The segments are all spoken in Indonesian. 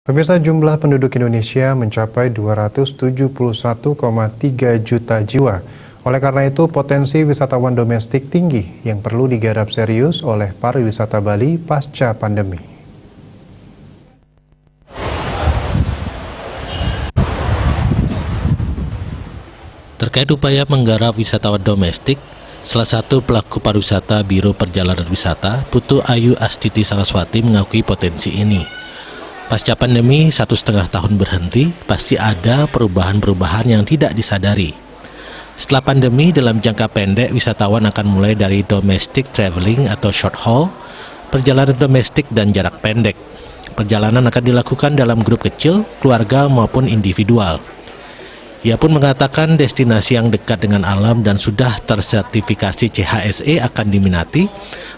Pemirsa, jumlah penduduk Indonesia mencapai 271,3 juta jiwa. Oleh karena itu, potensi wisatawan domestik tinggi yang perlu digarap serius oleh pariwisata Bali pasca pandemi. Terkait upaya menggarap wisatawan domestik, salah satu pelaku pariwisata Biro Perjalanan Wisata, Putu Ayu Astiti Saraswati mengakui potensi ini. Pasca pandemi 1,5 tahun berhenti, pasti ada perubahan-perubahan yang tidak disadari. Setelah pandemi, dalam jangka pendek, wisatawan akan mulai dari domestic traveling atau short haul, perjalanan domestik dan jarak pendek. Perjalanan akan dilakukan dalam grup kecil, keluarga maupun individual. Ia pun mengatakan destinasi yang dekat dengan alam dan sudah tersertifikasi CHSE akan diminati,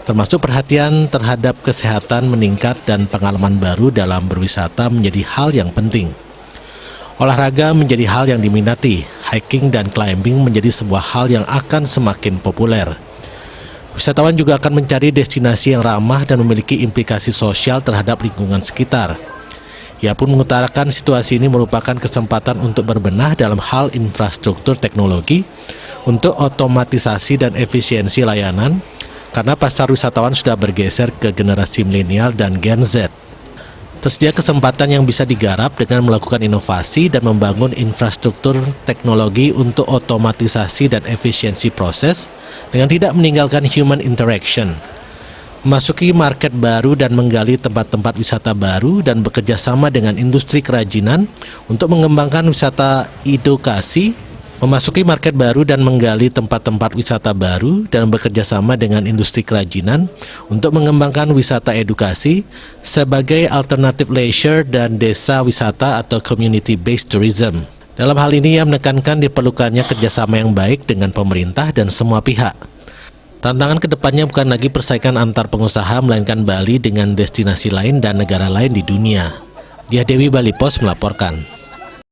termasuk perhatian terhadap kesehatan meningkat dan pengalaman baru dalam berwisata menjadi hal yang penting. Olahraga menjadi hal yang diminati, hiking dan climbing menjadi sebuah hal yang akan semakin populer. Wisatawan juga akan mencari destinasi yang ramah dan memiliki implikasi sosial terhadap lingkungan sekitar. Ia pun mengutarakan situasi ini merupakan kesempatan untuk berbenah dalam hal infrastruktur teknologi untuk otomatisasi dan efisiensi layanan, karena pasar wisatawan sudah bergeser ke generasi milenial dan Gen Z. Tersedia kesempatan yang bisa digarap dengan melakukan inovasi dan membangun infrastruktur teknologi untuk otomatisasi dan efisiensi proses dengan tidak meninggalkan human interaction. Memasuki market baru dan menggali tempat-tempat wisata baru dan bekerja sama dengan industri kerajinan untuk mengembangkan wisata edukasi. Memasuki market baru dan menggali tempat-tempat wisata baru dan bekerja sama dengan industri kerajinan untuk mengembangkan wisata edukasi sebagai alternatif leisure dan desa wisata atau community-based tourism. Dalam hal ini, ia menekankan diperlukannya kerjasama yang baik dengan pemerintah dan semua pihak. Tantangan kedepannya bukan lagi persaingan antar pengusaha, melainkan Bali dengan destinasi lain dan negara lain di dunia. Dia Dewi Bali Pos melaporkan.